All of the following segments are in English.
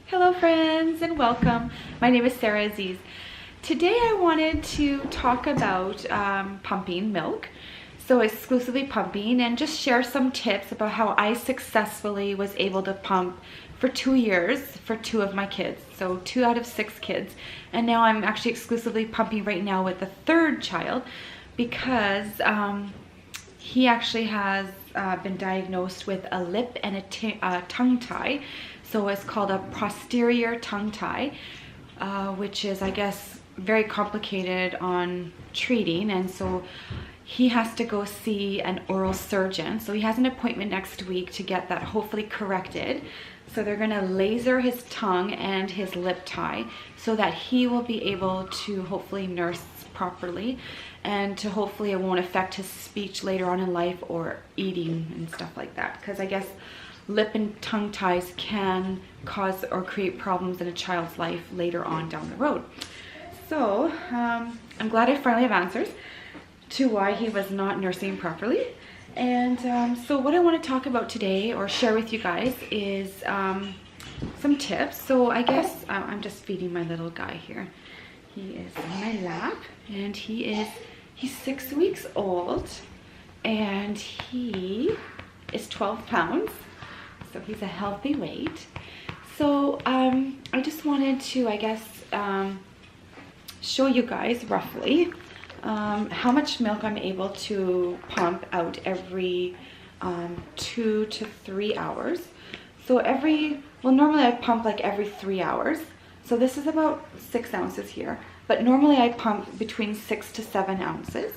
Hello friends and welcome. My name is Sarah Aziz. Today I wanted to talk about pumping milk. So exclusively pumping, and just share some tips about how I successfully was able to pump for 2 years for 2 of my kids. So 2 out of 6 kids. And now I'm actually exclusively pumping right now with the 3rd child because he actually has been diagnosed with a lip and a tongue tie. So it's called a posterior tongue tie, which is, I guess, very complicated on treating. And so he has to go see an oral surgeon. So he has an appointment next week to get that hopefully corrected. So they're gonna laser his tongue and his lip tie so that he will be able to hopefully nurse properly, and to hopefully it won't affect his speech later on in life or eating and stuff like that. Because I guess lip and tongue ties can cause or create problems in a child's life later on down the road. So I'm glad I finally have answers to why he was not nursing properly. And so what I want to talk about today or share with you guys is some tips. So I guess I'm just feeding my little guy here. He is in my lap, and he's 6 weeks old, and he is 12 pounds. So he's a healthy weight. So I just wanted to, I guess, show you guys roughly how much milk I'm able to pump out every 2 to 3 hours. So normally I pump like every 3 hours. So this is about 6 ounces here, but normally I pump between 6 to 7 ounces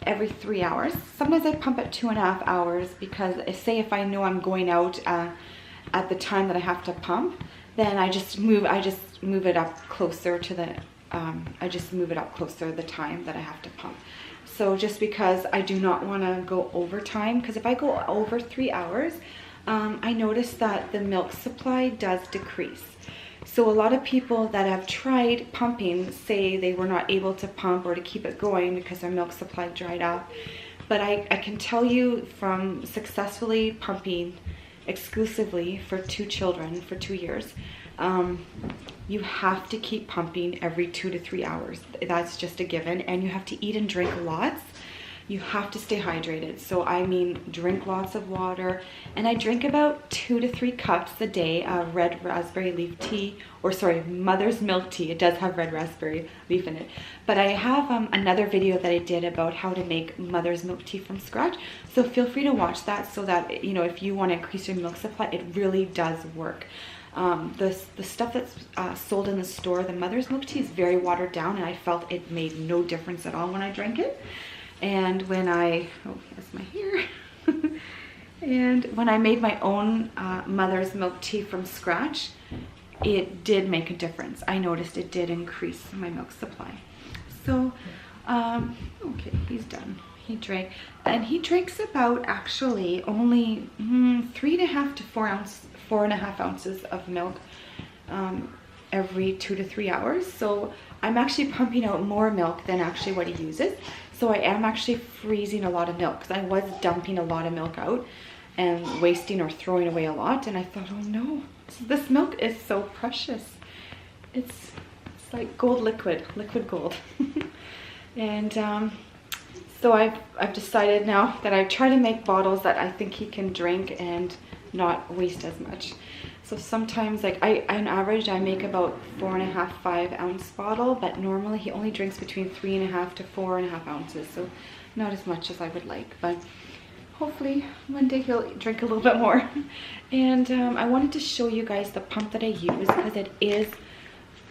every 3 hours. Sometimes I pump at 2.5 hours because say if I know I'm going out at the time that I have to pump, then I just move it up closer to the the time that I have to pump. So just because I do not want to go over time, because if I go over 3 hours, I notice that the milk supply does decrease. So a lot of people that have tried pumping say they were not able to pump or to keep it going because their milk supply dried up. But I can tell you from successfully pumping exclusively for 2 children for 2 years, you have to keep pumping every 2 to 3 hours. That's just a given. And you have to eat and drink lots. You have to stay hydrated. So I mean, drink lots of water. And I drink about 2 to 3 cups a day of red raspberry leaf tea, or sorry, mother's milk tea. It does have red raspberry leaf in it. But I have another video that I did about how to make mother's milk tea from scratch. So feel free to watch that so that, you know, if you want to increase your milk supply, it really does work. The stuff that's sold in the store, the mother's milk tea, is very watered down, and I felt it made no difference at all when I drank it. And when that's my hair. And when I made my own mother's milk tea from scratch, it did make a difference. I noticed it did increase my milk supply. So, okay, he's done. He drank, and he drinks about actually only 3.5 to 4.5 ounces of milk every 2 to 3 hours. So I'm actually pumping out more milk than actually what he uses. So I am actually freezing a lot of milk, because I was dumping a lot of milk out and wasting or throwing away a lot. And I thought, oh no, this milk is so precious. It's like gold liquid gold. And so I've decided now that I try to make bottles that I think he can drink and not waste as much. So sometimes, like on average, I make about 4.5, 5 ounce bottle, but normally he only drinks between 3.5 to 4.5 ounces. So not as much as I would like, but hopefully one day he'll drink a little bit more. And I wanted to show you guys the pump that I use, because it is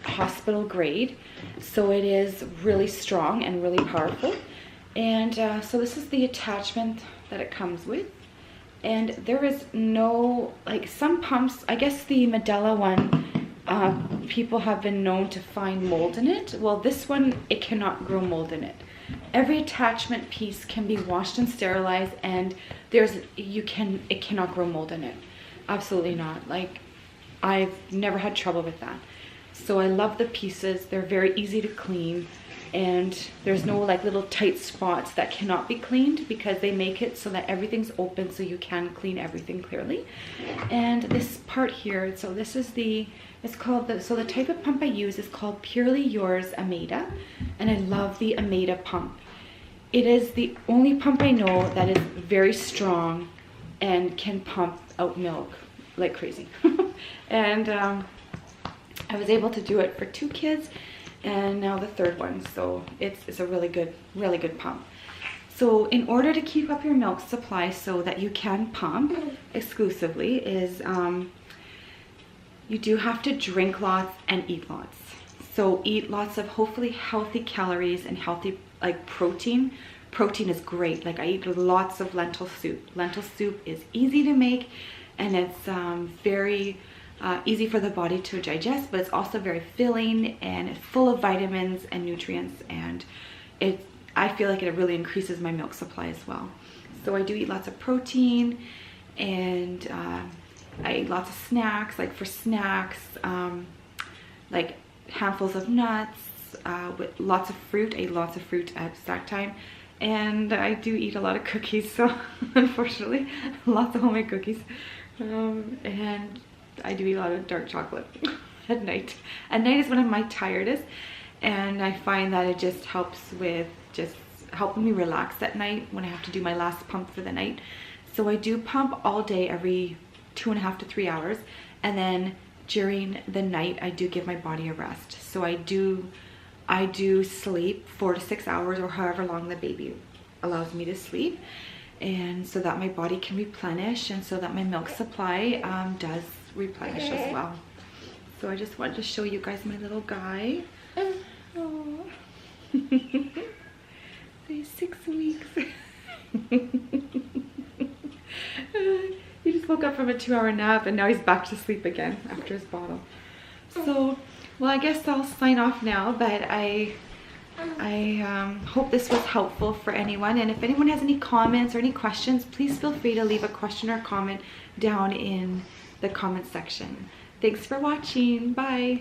hospital grade. So it is really strong and really powerful. And so this is the attachment that it comes with. And there is no, like some pumps, I guess the Medela one, people have been known to find mold in it. Well, this one, it cannot grow mold in it. Every attachment piece can be washed and sterilized, and it cannot grow mold in it. Absolutely not. Like, I've never had trouble with that. So I love the pieces. They're very easy to clean. and there's no like little tight spots that cannot be cleaned, because they make it so that everything's open so you can clean everything clearly. And this part here, so this is it's called so the type of pump I use is called Purely Yours Ameda, and I love the Ameda pump. It is the only pump I know that is very strong and can pump out milk like crazy. And I was able to do it for 2 kids and now the 3rd one, so it's a really good pump. So in order to keep up your milk supply so that you can pump exclusively is you do have to drink lots and eat lots. So eat lots of hopefully healthy calories and healthy like protein. Protein is great. Like I eat lots of lentil soup. Lentil soup is easy to make, and it's very easy for the body to digest, but it's also very filling and it's full of vitamins and nutrients, and I feel like it really increases my milk supply as well. So I do eat lots of protein, and I eat lots of snacks. Like for snacks, like handfuls of nuts, with lots of fruit. I eat lots of fruit at snack time. And I do eat a lot of cookies, so unfortunately, lots of homemade cookies. And I do eat a lot of dark chocolate at night. At night is when I'm my tiredest, and I find that it just helps with just helping me relax at night when I have to do my last pump for the night. So I do pump all day, every 2.5 to 3 hours, and then during the night I do give my body a rest. So I do sleep 4 to 6 hours, or however long the baby allows me to sleep, and so that my body can replenish, and so that my milk supply does replenish as well. So I just wanted to show you guys my little guy. Oh. He's 6 weeks. He just woke up from a 2-hour nap, and now he's back to sleep again after his bottle. So, well, I guess I'll sign off now, but I hope this was helpful for anyone. And if anyone has any comments or any questions, please feel free to leave a question or comment down in the comment section. Thanks for watching. Bye.